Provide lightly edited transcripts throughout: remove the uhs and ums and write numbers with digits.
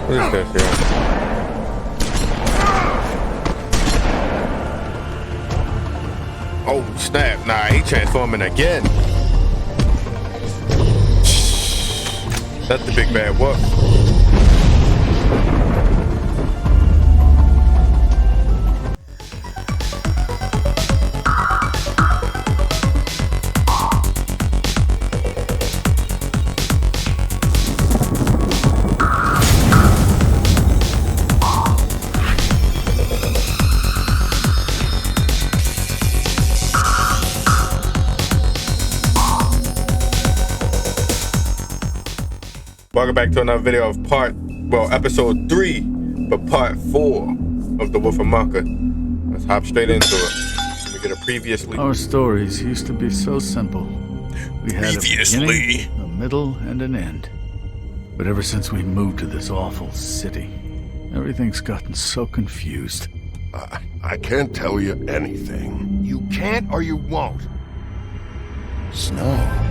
What is this here? Oh snap! Nah, he transforming again. That's the big bad wolf. Welcome back to another video of episode 3, but part 4 of The Wolf Among Us. Let's hop straight into it. Let me get a previously. Our stories used to be so simple. We had a beginning, a middle, and an end. But ever since we moved to this awful city, everything's gotten so confused. I can't tell you anything. You can't or you won't. Snow.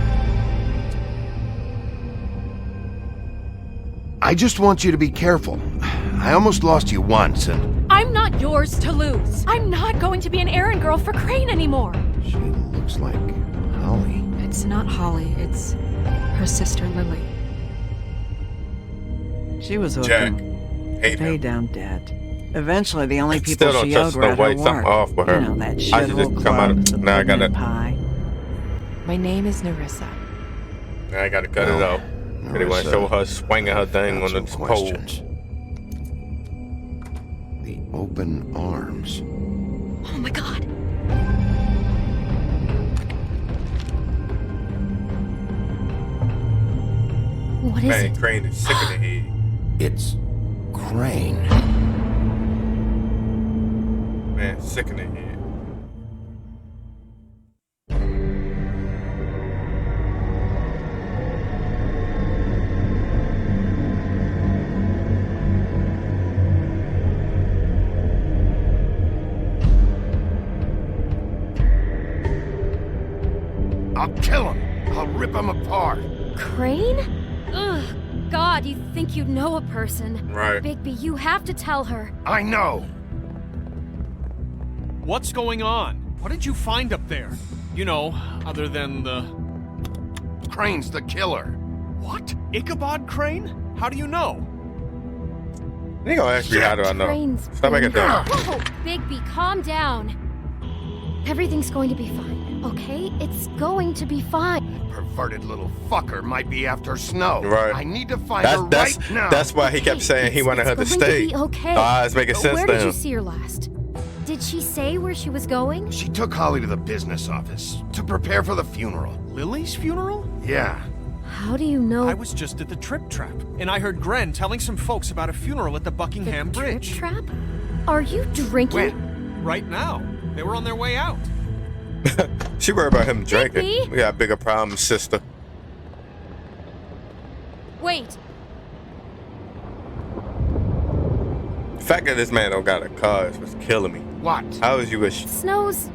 I just want you to be careful. I almost lost you once, and... I'm not yours to lose. I'm not going to be an errand girl for Crane anymore. She looks like Holly. It's not Holly, it's her sister Lily. She was Jack. hooking. Hate Paid him. down dead. Eventually, the only Still people don't she trust owed Snow were at her White. Something work. off with her. You know, that I should shithole just come out club, of- the Now I gotta- pudding and pie. My name is Nerissa. I gotta cut it out. They want to show her swinging her thing on the pole. questions. The open arms. Oh my god. What is Man, it? Crane is sick in the head. It's Crane. Man, sick in the head. I'll kill him. I'll rip him apart. Crane? Ugh. God, you think you know a person. Right. Bigby, you have to tell her. I know. What's going on? What did you find up there? You know, other than the... Crane's the killer. What? Ichabod Crane? How do you know? They gonna ask me how do I know? Crane's Stop making that. Whoa, Bigby, calm down. Everything's going to be fine, okay? It's going to be fine. Perverted little fucker might be after Snow. Right. I need to find her That's right now. that's why he kept saying he wanted her to It's stay. going to be okay. It's making sense Where to did you him. see her last? Did she say where she was going? She took Holly to the business office to prepare for the funeral. Lily's funeral? Yeah. How do you know I was just at the Trip Trap, and I heard Gren telling some folks about a funeral at the Buckingham the Bridge. Trip Trap? Are you drinking? When? Right now. They were on their way out. She worried about him drinking. Bigby? We got bigger problems, sister. Wait, The fact that this man don't got a car is what's killing me. What? How is you a Snow's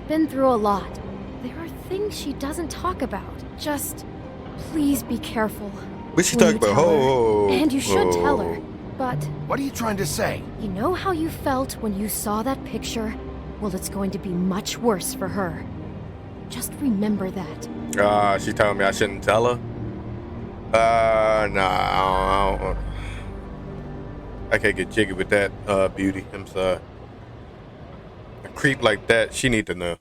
been through a lot. There are things she doesn't talk about. Just please be careful. What's she when talking you about? tell her. Oh, And you should tell her. But What are you trying to say? you know how you felt when you saw that picture? Well, it's going to be much worse for her. Just remember that. She telling me I shouldn't tell her. Nah, I don't. I can't get jiggy with that, beauty. I'm sorry. A creep like that, she need to know.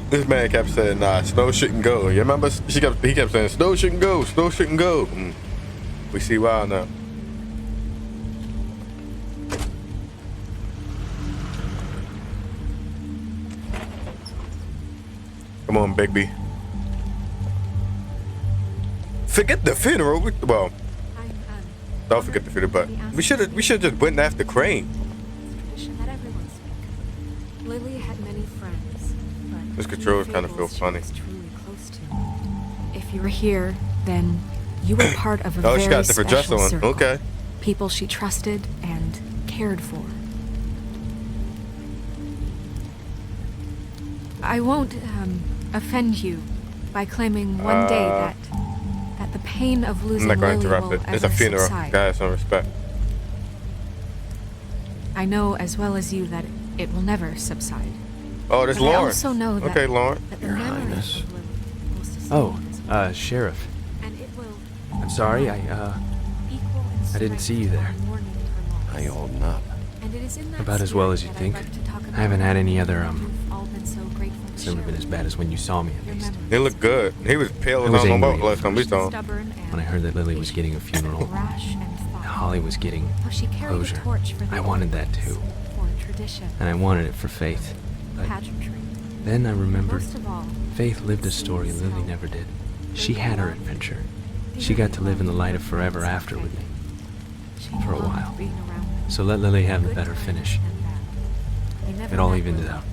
This man kept saying, nah, Snow shouldn't go. You remember? He kept saying, Snow shouldn't go, Snow shouldn't go. We see why now. Come on, Bigby. Forget the funeral. Well, don't forget the funeral, but we should just went after Crane. That everyone spoke. Lily had many friends, but This controls kind of feel funny. truly close to. If you were here, then you were part of a Oh, very she got a different dress special on. circle. Okay. People she trusted and cared for. I won't offend you by claiming one day that the pain of I'm losing not going to Lily interrupt will it. It's a ever funeral. subside. Guys, some respect. I know as well as you that it will never subside. Oh, there's But I Lauren. also know that, Okay, Lauren. that the Your memory Highness. of Lily will sustain Oh, its way. Sheriff. And it will I'm sorry, equal in I didn't see you strength there. while mourning her loss. How you holding up? And it is in that About as well as spirit you'd that I'd think. like to talk I haven't about had any other, you've all been so grateful to it's never share been as with bad me. as when you saw me, at Your least. memories. He looked good. He was pale I as was on the angry boat last time we saw him. Stubborn When I and heard that Lily was getting a patient, funeral, rash and and thoughtful. Holly was getting How she carried closure. a torch for the I wanted that old too. ones, for tradition, And I wanted it for Faith. But pageantry. then I remembered Most of all, Faith lived a story Lily never did. She had her adventure. She got to live in the light of forever after with me. she for a loved while. being around them. So let Lily have the Good better times finish. and bad. I never It all met evened it Lily, out.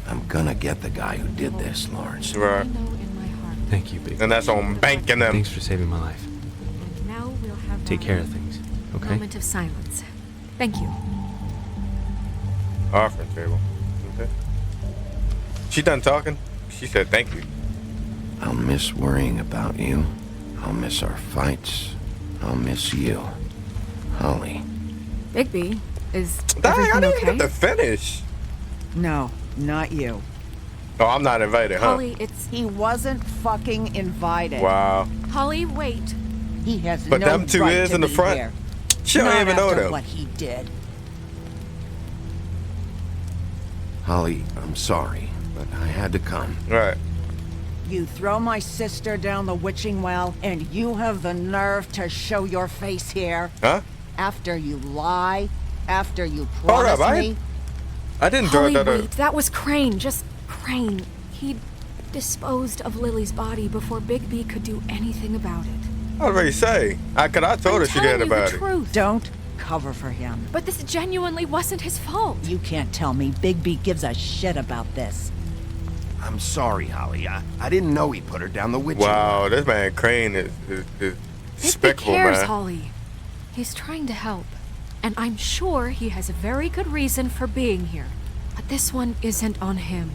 but I'm gonna get the guy who did this, Lawrence. I Right. know in my heart. Thank you, Big. And that's on banking them. Thanks for saving my life. And now we'll have Take our care of things, okay? moment of silence. Thank you. Offering table. Okay. She done talking? She said thank you. I'll miss worrying about you. I'll miss our fights. I'll miss you. Holly. Bigby, is Dang, I everything didn't okay? even get to finish. No, not you. Oh, I'm not invited, huh? Holly, it's He wasn't fucking invited. Wow. Holly. Wait. He has But no them two right is to in the be front. here. She don't Not even know after them. what he did. Holly, I'm sorry, but I had to come. Right. You throw my sister down the witching well, and you have the nerve to show your face here? Huh? After you lie? After you Hold up, promise me? I didn't throw Holly, that wait. That was Crane. Just Crane. He disposed of Lily's body before Bigby could do anything about it. I was ready to say. I told her she telling did you about the it. truth. Don't cover for him. But this genuinely wasn't his fault. You can't tell me Bigby gives a shit about this. I'm sorry, Holly. I didn't know he put her down the witching Wow, well. this man Crane is Bigby despicable, cares, man. Holly. He's trying to help. And I'm sure he has a very good reason for being here. But this one isn't on him.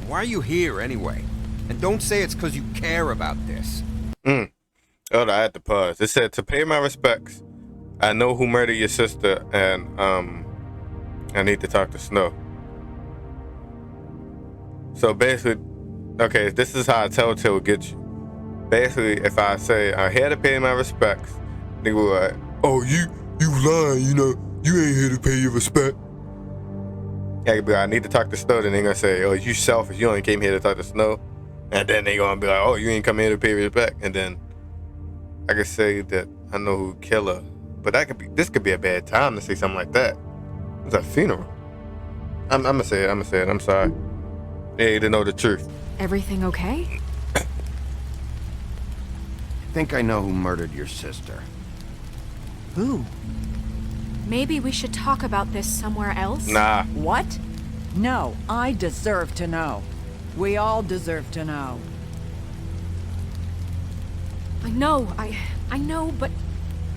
Why are you here anyway? And don't say it's because you care about this. Oh, I had to pause. It said to pay my respects. I know who murdered your sister, and I need to talk to Snow. So basically, okay, this is how Telltale gets you. Basically, if I say I'm here to pay my respects, they go like, "Oh, you lying? You know, you ain't here to pay your respect." I could be like, "I need to talk to Snow." Then they gonna say, "Oh, you selfish. You only came here to talk to Snow." And then they gonna be like, "Oh, you ain't come here to pay respect." And then I could say that I know who killed her, but this could be a bad time to say something like that. It's a funeral. I'm gonna say it. I'm sorry. They need to know the truth. Everything okay? I think I know who murdered your sister. Who? Maybe we should talk about this somewhere else? Nah. What? No, I deserve to know. We all deserve to know. I know, but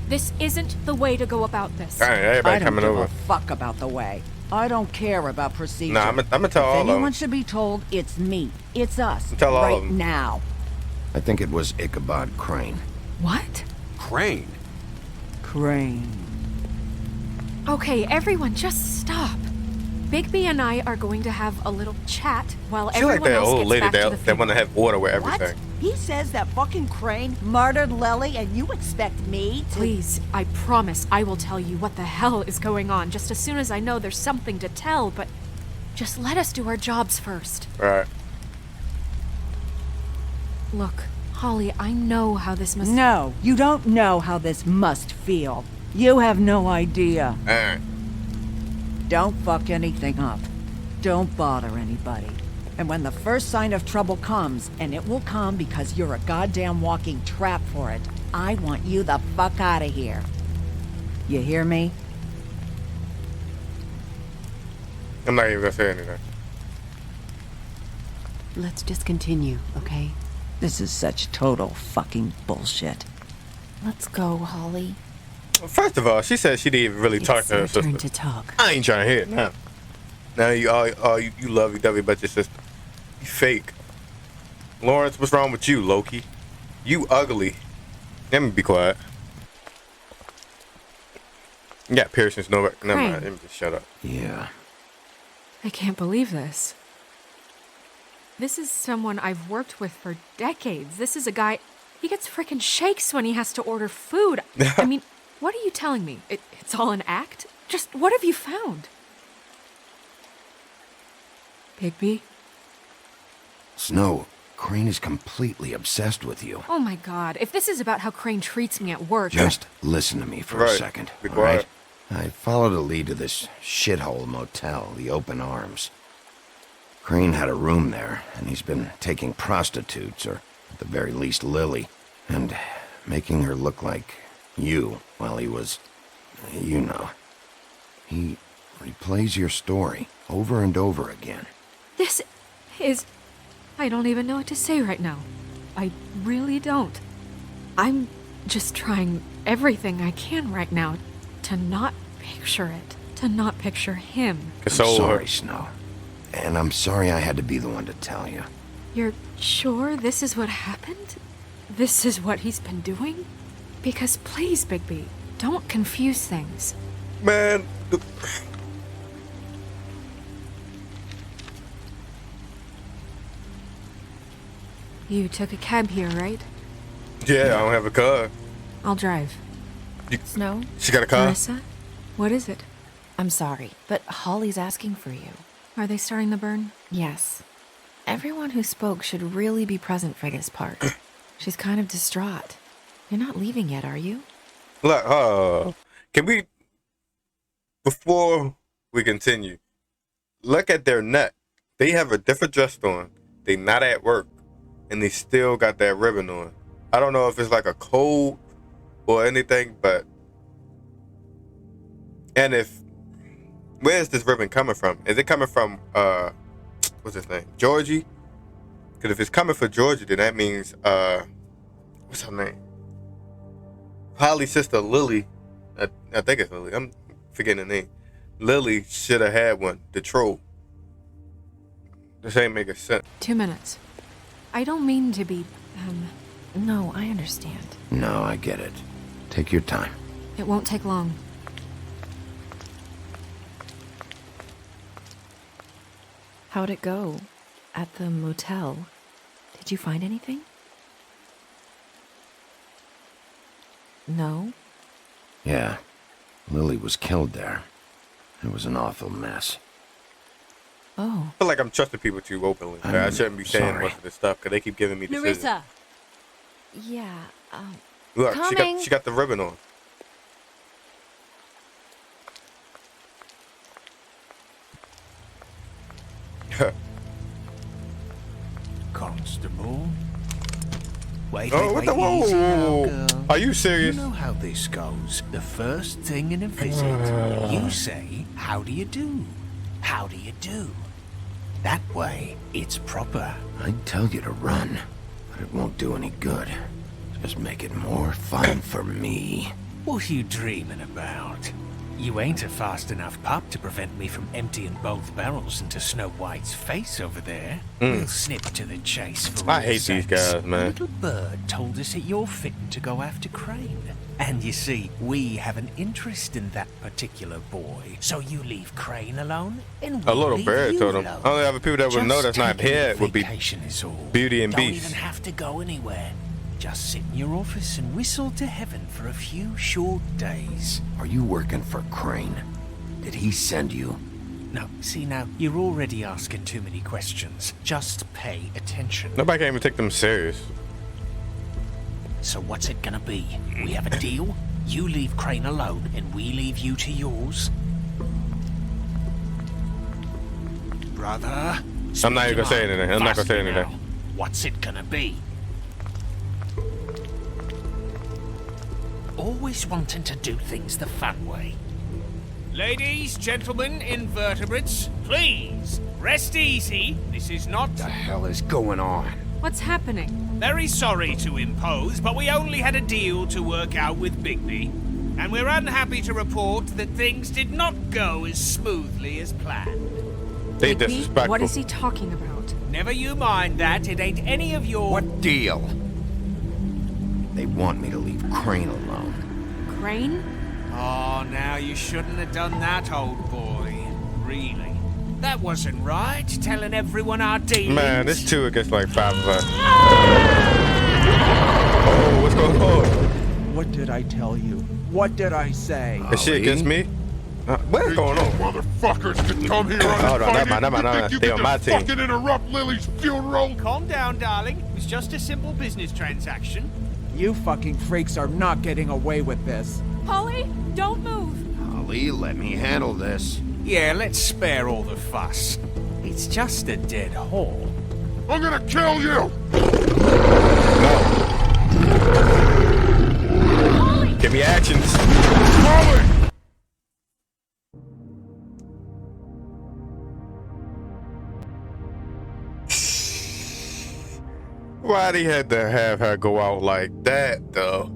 this isn't the way to go about this. All right, I everybody don't coming give over. a fuck about the way. I don't care about procedure. Nah, I'm gonna tell all If of them. anyone should be told, it's me. It's us. Tell all right of them. now. I think it was Ichabod Crane. What? Crane. Crane. Okay, everyone, just stop. Bigby and I are going to have a little chat while She like everyone that else old gets lady back to the that funeral. want to have order with everything. What? He says that fucking Crane murdered Lily and you expect me to... Please, I promise I will tell you what the hell is going on just as soon as I know there's something to tell, but just let us do our jobs first. All right. Look, Holly, I know how this must... No, you don't know how this must feel. You have no idea. All right. Don't fuck anything up. Don't bother anybody. And when the first sign of trouble comes, and it will come because you're a goddamn walking trap for it, I want you the fuck out of here. You hear me? I'm not even gonna say anything. Let's just continue, okay? This is such total fucking bullshit. Let's go, Holly. First of all, she said she didn't even really talk It's to her your turn sister. to talk. I ain't trying to hear it now. Now you love-dovey about your sister. You fake. Lawrence, what's wrong with you, Loki? You ugly. Let me be quiet. You got piercings, no. Never Crane. mind. Let me just shut up. Yeah. I can't believe this. This is someone I've worked with for decades. This is a guy. He gets frickin' shakes when he has to order food. I mean, what are you telling me? It's all an act? Just what have you found? Bigby? Snow, Crane is completely obsessed with you. Oh my god, if this is about how Crane treats me at work. Just listen to me for a Right. second, Be all right? quiet. I followed a lead to this shithole motel, the Open Arms. Crane had a room there, and he's been taking prostitutes, or at the very least Lily, and making her look like you while he was, you know. He replays your story over and over again. This is... I don't even know what to say right now. I really don't. I'm just trying everything I can right now to not picture it. To not picture him. I'm Console her. sorry, Snow. And I'm sorry I had to be the one to tell you. You're sure this is what happened? This is what he's been doing? Because please, Bigby, don't confuse things. Man. You took a cab here, right? Yeah, I don't have a car. I'll drive. Snow? She got a car? Marissa? What is it? I'm sorry, but Holly's asking for you. Are they starting the burn? Yes. Everyone who spoke should really be present for this part. She's kind of distraught. You're not leaving yet, are you? Look, can we, before we continue, look at their neck. They have a different dress on. They not at work, and they still got that ribbon on. I don't know if it's like a code or anything, but, and if, where is this ribbon coming from? Is it coming from, what's his name? Georgie? Because if it's coming for Georgie, then that means, what's her name? Holly's sister Lily, I think it's Lily. I'm forgetting the name. Lily should have had one. The troll. This ain't making sense. 2 minutes. I don't mean to be, No, I understand. No, I get it. Take your time. It won't take long. How'd it go? At the motel? Did you find anything? No? Yeah. Lily was killed there. It was an awful mess. Oh. I feel like I'm trusting people too openly. I shouldn't be saying sorry. much of this stuff because they keep giving me decisions. Nerissa! Yeah, Look, Coming. she got the ribbon on. Constable. Wait, Oh, wait, what the wait, easy now, whoa? girl. Are you serious? You know how this goes. The first thing in a visit, you say, "How do you do? How do you do?" That way, it's proper. I'd tell you to run, but it won't do any good. Just make it more fun for me. What are you dreaming about? You ain't a fast enough pup to prevent me from emptying both barrels into Snow White's face over there. We'll snip to the chase for I all hate these sakes. guys, man. A little bird told us that you're fitting to go after Crane. And you see, we have an interest in that particular boy. So you leave Crane alone, and A we'll little leave bird you told him. alone. Only other people that would know that's Just not taking a here would be vacation is all. Beauty and Don't Beast. even have to go anywhere. Just sit in your office and whistle to heaven for a few short days. Are you working for Crane? Did he send you? No, see now, you're already asking too many questions. Just pay attention. Nobody can even take them serious. So what's it gonna be? We have a deal? You leave Crane alone, and we leave you to yours? Brother? I'm not even gonna say speak anything. up. I'm not gonna say Fast anything. now. What's it gonna be? Always wanting to do things the fun way. Ladies, gentlemen, invertebrates, please, rest easy. This is not... The hell is going on? What's happening? Very sorry to impose, but we only had a deal to work out with Bigby. And we're unhappy to report that things did not go as smoothly as planned. They Bigby, disrespectful. what is he talking about? Never you mind that, it ain't any of your... What deal? They want me to leave Crane alone. Crane? Oh, now you shouldn't have done that, old boy. Really. That wasn't right, telling everyone our dealings. Man, it's 2 against like 5 of us. Oh, what's going on? What did I tell you? What did I say? Is she against me? What's going on? Motherfuckers could come here Hold on, never mind. You Stay get on to my team. fucking interrupt Lily's funeral? Calm down, darling. It was just a simple business transaction. You fucking freaks are not getting away with this. Polly, don't move. Holly, let me handle this. Yeah, let's spare all the fuss. It's just a dead hole. I'm gonna kill you! Give me actions. Holly! Why'd he had to have her go out like that, though?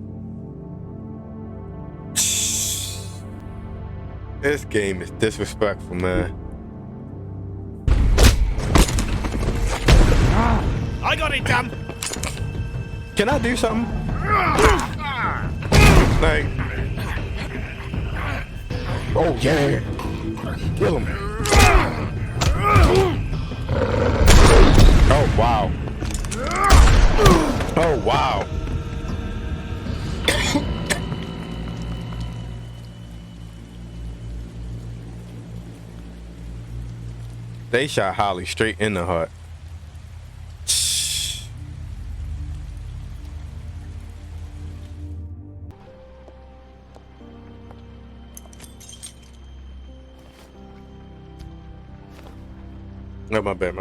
This game is disrespectful, man. I got it done. Can I do something? Like, oh yeah, kill him. Oh wow. Oh wow. They shot Holly straight in the heart. No, my bad.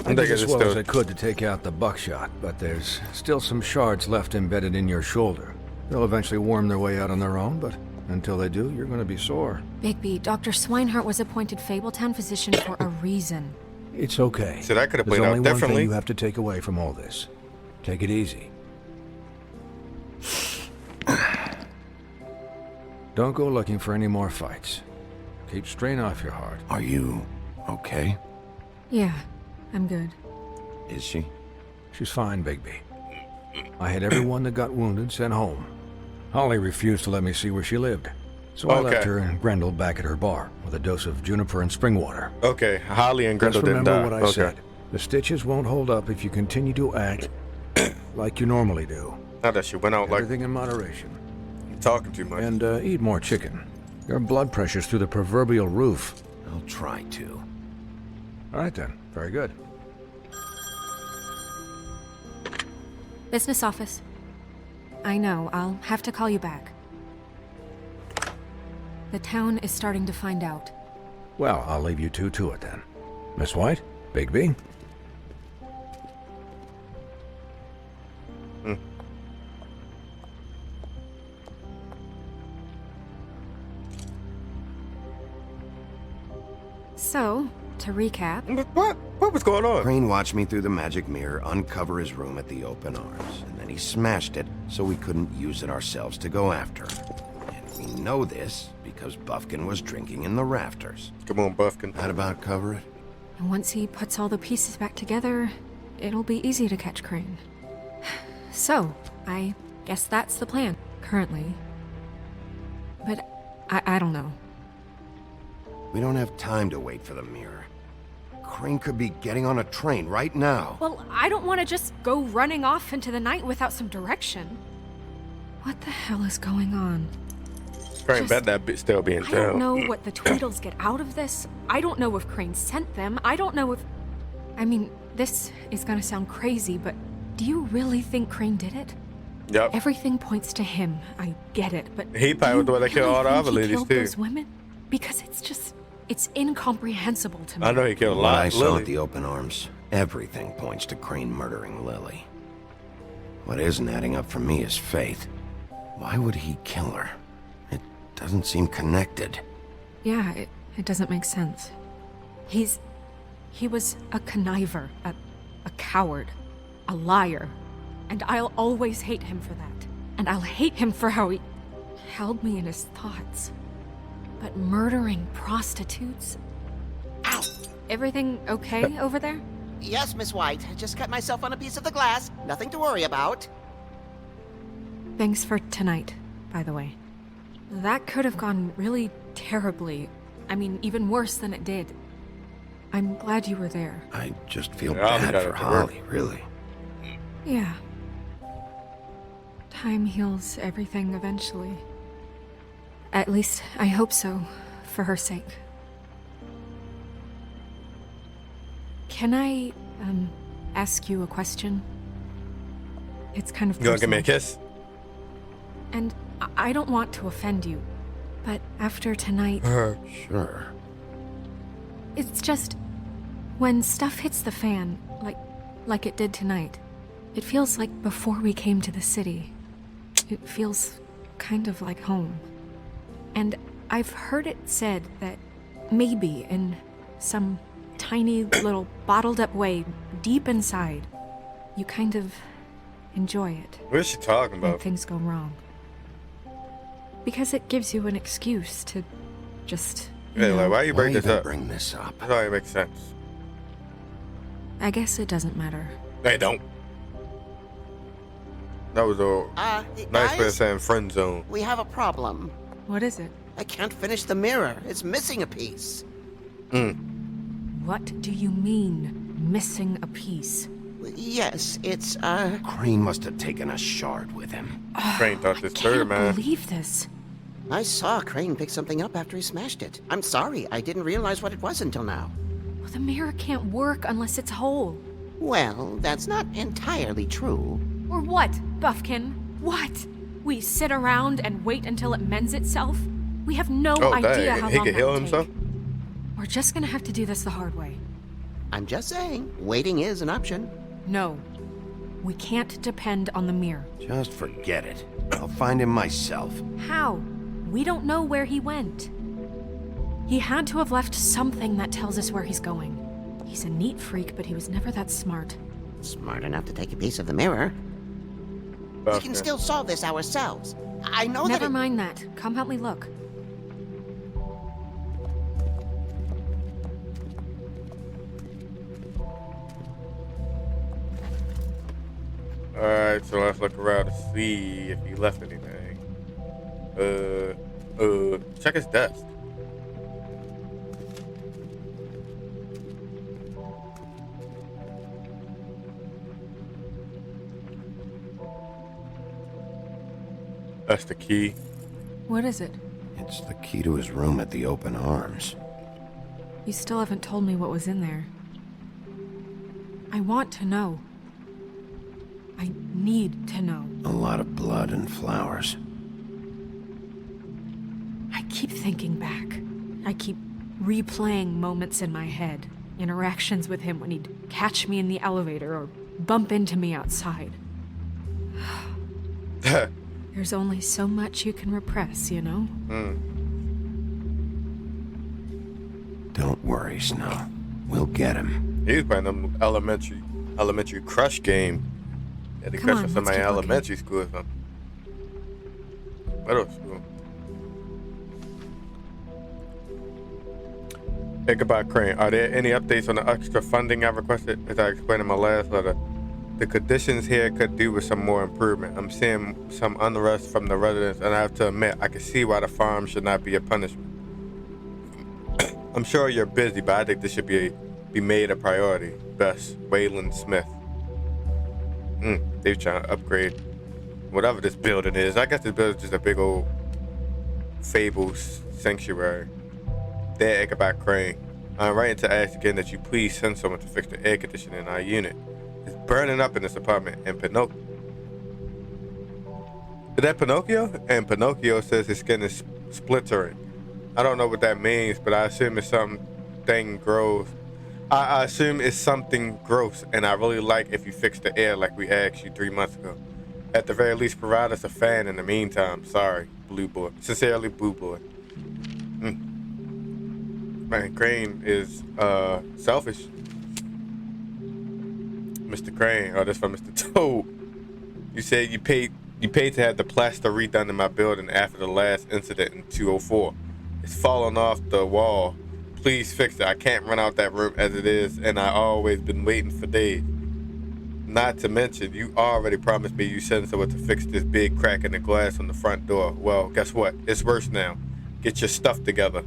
I did as well as I could to take out the buckshot, but there's still some shards left embedded in your shoulder. They'll eventually worm their way out on their own, but until they do, you're going to be sore. Bigby, Dr. Swinehart was appointed Fabletown physician for a reason. It's okay. So that could have There's played out only one differently. thing you have to take away from all this. Take it easy. Don't go looking for any more fights. Keep strain off your heart. Are you okay? Yeah, I'm good. Is she? She's fine, Bigby. I had everyone that got wounded sent home. Holly refused to let me see where she lived, so I left her and Grendel back at her bar with a dose of juniper and spring water. Okay, Holly and Grendel Just didn't die. remember what I said. The stitches won't hold up if you continue to act like you normally do. Now that she went out like everything in moderation. You're talking too much. And eat more chicken. Your blood pressure's through the proverbial roof. I'll try to. All right then. Very good. Business office. I know, I'll have to call you back. The town is starting to find out. Well, I'll leave you two to it then. Miss White? Bigby? So, to recap... What was going on? Crane watched me through the magic mirror uncover his room at the Open Arms, and then he smashed it so we couldn't use it ourselves to go after him. And we know this because Buffkin was drinking in the rafters. Come on, Buffkin. That about cover it? And once he puts all the pieces back together, it'll be easy to catch Crane. So, I guess that's the plan, currently. But I don't know. We don't have time to wait for the mirror. Crane could be getting on a train right now. Well, I don't want to just go running off into the night without some direction. What the hell is going on? Crane bet that bitch still be in I jail. don't know what the Tweedles get out of this. I don't know if Crane sent them. I don't know if... I mean, this is gonna sound crazy, but do you really think Crane did it? Yep. Everything points to him. I get it, but He probably was the one that killed all the other ladies killed too. those women? Because it's just... It's incomprehensible to me. I know he killed a What lot. I saw Lily. at the Open Arms, everything points to Crane murdering Lily. What isn't adding up for me is Faith. Why would he kill her? It doesn't seem connected. Yeah, it doesn't make sense. He was a conniver, a coward, a liar. And I'll always hate him for that. And I'll hate him for how he held me in his thoughts. But murdering prostitutes? Ow! Everything okay over there? Yes, Miss White. I just cut myself on a piece of the glass. Nothing to worry about. Thanks for tonight, by the way. That could have gone really terribly. I mean, even worse than it did. I'm glad you were there. I just feel bad for Holly, really. Yeah. Time heals everything eventually. At least, I hope so, for her sake. Can I, ask you a question? It's kind of personal. You wanna give me a kiss? And I don't want to offend you, but after tonight... Sure. It's just... when stuff hits the fan, like it did tonight, it feels like before we came to the city. It feels kind of like home. And I've heard it said that maybe in some tiny little bottled up way deep inside, you kind of enjoy it. What is she talking about? When things go wrong. Because it gives you an excuse to just... Hey, like, why you bring this up? Bring this up. That don't make sense. I guess it doesn't matter. They don't. That was a nice way of saying friend zone. We have a problem. What is it? I can't finish the mirror. It's missing a piece. What do you mean, missing a piece? Yes, it's, Crane must have taken a shard with him. Crane thought this through, man. I can't believe this. I saw Crane pick something up after he smashed it. I'm sorry, I didn't realize what it was until now. Well, the mirror can't work unless it's whole. Well, that's not entirely true. Or what, Buffkin? What? We sit around and wait until it mends itself? We have no idea how he long can that heal will himself? take. We're just gonna have to do this the hard way. I'm just saying, waiting is an option. No. We can't depend on the mirror. Just forget it. I'll find him myself. How? We don't know where he went. He had to have left something that tells us where he's going. He's a neat freak, but he was never that smart. Smart enough to take a piece of the mirror. We can still solve this ourselves. I know Never mind that. Come help me look. Alright, so let's look around to see if he left anything. Check his desk. That's the key. What is it? It's the key to his room at the Open Arms. You still haven't told me what was in there. I want to know. I need to know. A lot of blood and flowers. I keep thinking back. I keep replaying moments in my head. Interactions with him when he'd catch me in the elevator or bump into me outside. There's only so much you can repress, you know? Don't worry, Snow. We'll get him. He was playing them elementary crush game. Yeah, they crush with somebody in elementary school or something. Middle school. Ichabod Crane, are there any updates on the extra funding I requested? As I explained in my last letter, the conditions here could do with some more improvement. I'm seeing some unrest from the residents, and I have to admit, I can see why the farm should not be a punishment. I'm sure you're busy, but I think this should be made a priority. Best, Waylon Smith. They're trying to upgrade whatever this building is. I guess this building is just a big old fable sanctuary. There, Ichabod Crane. I'm writing to ask again that you please send someone to fix the air conditioning in our unit. It's burning up in this apartment. And Pinocchio. Is that Pinocchio? And Pinocchio says his skin is splintering. I don't know what that means, but I assume it's something gross. I assume it's something gross, and I really like if you fix the air like we asked you 3 months ago. At the very least, provide us a fan in the meantime. Sorry, Blue Boy. Sincerely, Blue Boy. Man, Crane is selfish. Mr. Crane, oh, that's from Mr. Toad. You said you paid to have the plaster redone in my building after the last incident in 204. It's falling off the wall. Please fix it. I can't run out that room as it is, and I always been waiting for days. Not to mention, you already promised me you send someone to fix this big crack in the glass on the front door. Well, guess what? It's worse now. Get your stuff together,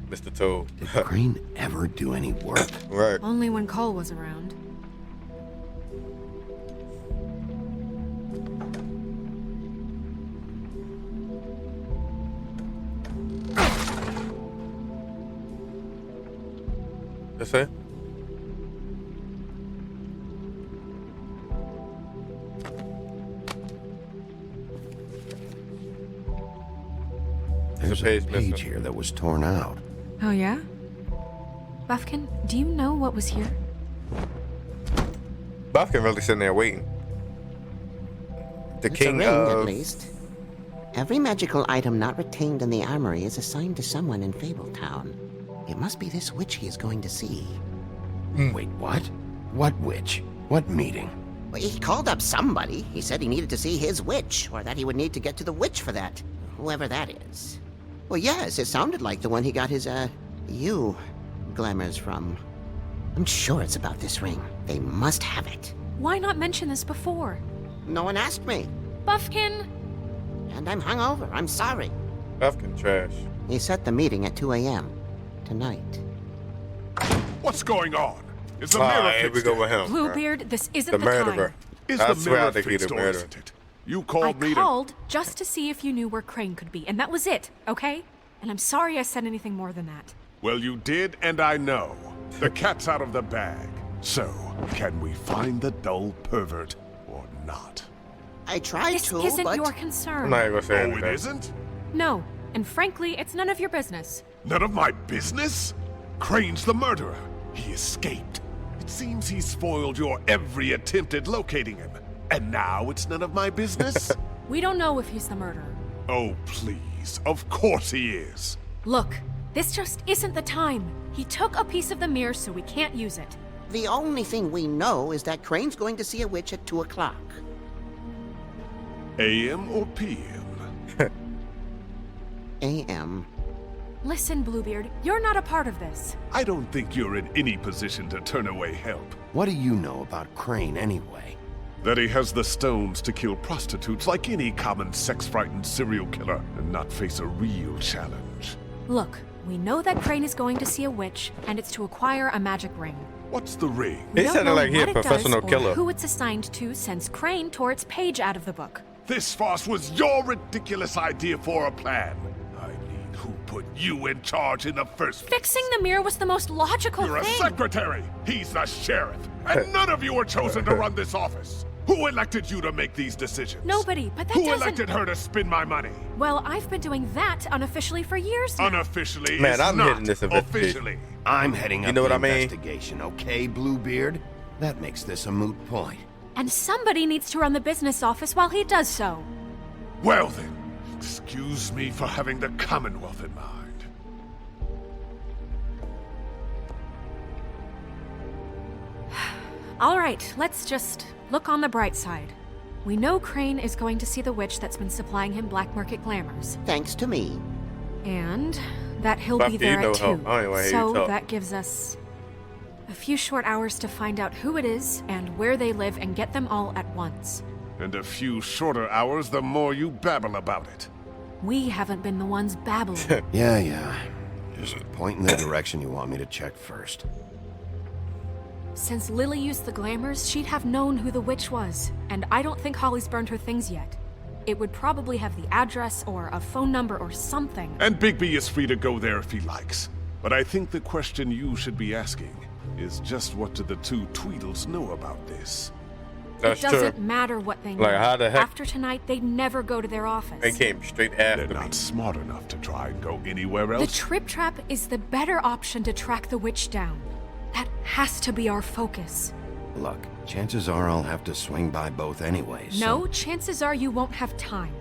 Mr. Toad. Did Crane ever do any work? Right. Only when Cole was around. That's it? There's a page here that was torn out. Oh, yeah? Buffkin, do you know what was here? Buffkin really sitting there waiting. The It's king a ring, of... at least. Every magical item not retained in the armory is assigned to someone in Fabletown. It must be this witch he is going to see. Wait, what? What witch? What meeting? Well, he called up somebody. He said he needed to see his witch, or that he would need to get to the witch for that. Whoever that is. Well, yes, it sounded like the one he got his, glamours from. I'm sure it's about this ring. They must have it. Why not mention this before? No one asked me. Buffkin! And I'm hungover. I'm sorry. Buffkin trash. He set the meeting at 2 a.m. tonight. What's going on? Is the mirror here we fixed go yet? with him. Bluebeard, this isn't The the murderer. time. Is I the swear mirror I think he's fixed the or murderer. isn't it? You I called me to... called just to see if you knew where Crane could be, and that was it, okay? And I'm sorry I said anything more than that. Well, you did, and I know. The cat's out of the bag. So, can we find the dull pervert or not? I tried This to, isn't but... your concern. I'm not even gonna say Oh, it anything. isn't? No, and frankly, it's none of your business. None of my business? Crane's the murderer. He escaped. It seems he spoiled your every attempt at locating him. And now it's none of my business? We don't know if he's the murderer. Oh, please. Of course he is. Look, this just isn't the time. He took a piece of the mirror, so we can't use it. The only thing we know is that Crane's going to see a witch at 2 o'clock. AM or PM? AM. Listen, Bluebeard, you're not a part of this. I don't think you're in any position to turn away help. What do you know about Crane anyway? That he has the stones to kill prostitutes like any common sex-frightened serial killer and not face a real challenge. Look, we know that Crane is going to see a witch, and it's to acquire a magic ring. What's the ring? We He don't sounded know like he a what it does professional or killer. who it's assigned to since Crane tore its page out of the book. This farce was your ridiculous idea for a plan. I mean, who put you in charge in the first place? Fixing the mirror was the most logical You're a thing. secretary. He's the sheriff. And none of you were chosen to run this office. Who elected you to make these decisions? Nobody, but that Who doesn't... elected her to spend my money? Well, I've been doing that unofficially for years now. Unofficially Man, is I'm not heading this investigation. officially. I'm heading up You know the what I mean? investigation, okay, Bluebeard? That makes this a moot point. And somebody needs to run the business office while he does so. Well then, excuse me for having the Commonwealth in mind. All right, let's just look on the bright side. We know Crane is going to see the witch that's been supplying him black market glamours. Thanks to me. And that he'll Buffy, be there you at know 2. how- I don't wanna hear you So talk. that gives us a few short hours to find out who it is and where they live and get them all at once. And a few shorter hours, the more you babble about it. We haven't been the ones babbling. Yeah. Just point in the direction you want me to check first. Since Lily used the glamours, she'd have known who the witch was, and I don't think Holly's burned her things yet. It would probably have the address or a phone number or something. And Bigby is free to go there if he likes. But I think the question you should be asking is just what do the two Tweedles know about this? That's It doesn't true. matter what they know. Like, how the heck- After tonight, they'd never go to their office. They came straight after They're me. not smart enough to try and go anywhere else. The Trip Trap is the better option to track the witch down. That has to be our focus. Look, chances are I'll have to swing by both anyways. No, chances are you won't have time.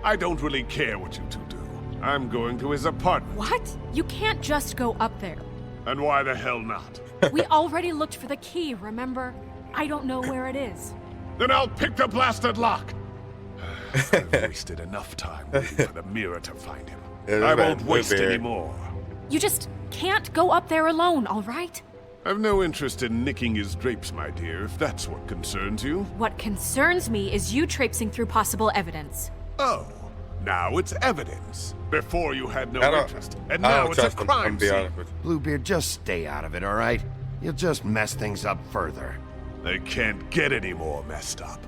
I don't really care what you two do. I'm going to his apartment. What? You can't just go up there. And why the hell not? We already looked for the key, remember? I don't know where it is. Then I'll pick the blasted lock. I've wasted enough time waiting for the mirror to find him. Yeah, I that won't waste Bluebeard. any more. You just can't go up there alone, all right? I've no interest in nicking his drapes, my dear, if that's what concerns you. What concerns me is you traipsing through possible evidence. Oh, now it's evidence. Before you had no interest, and now it's a crime scene. Bluebeard, just stay out of it, all right? You'll just mess things up further. They can't get any more messed up.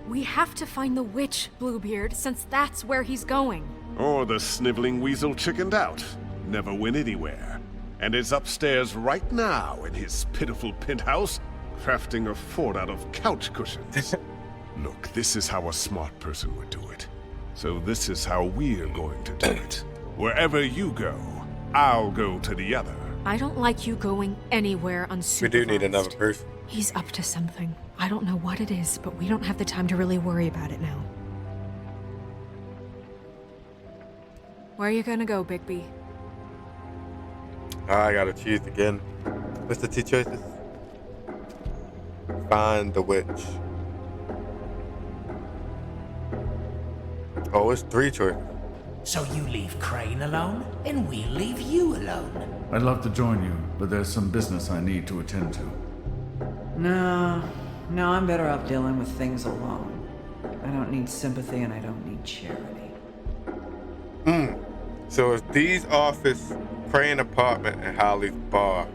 We have to find the witch, Bluebeard, since that's where he's going. Or the sniveling weasel chickened out. Never went anywhere. And is upstairs right now in his pitiful penthouse, crafting a fort out of couch cushions. Look, this is how a smart person would do it. So this is how we're going to do it. Wherever you go, I'll go to the other. I don't like you going anywhere unsupervised. We do need another person. He's up to something. I don't know what it is, but we don't have the time to really worry about it now. Where are you gonna go, Bigby? I gotta choose again. What's the 2 choices? Find the witch. Oh, it's 3 choices. So you leave Crane alone, and we'll leave you alone. I'd love to join you, but there's some business I need to attend to. No, I'm better off dealing with things alone. I don't need sympathy and I don't need charity. So it's Dee's office, Crane apartment, and Holly's bar.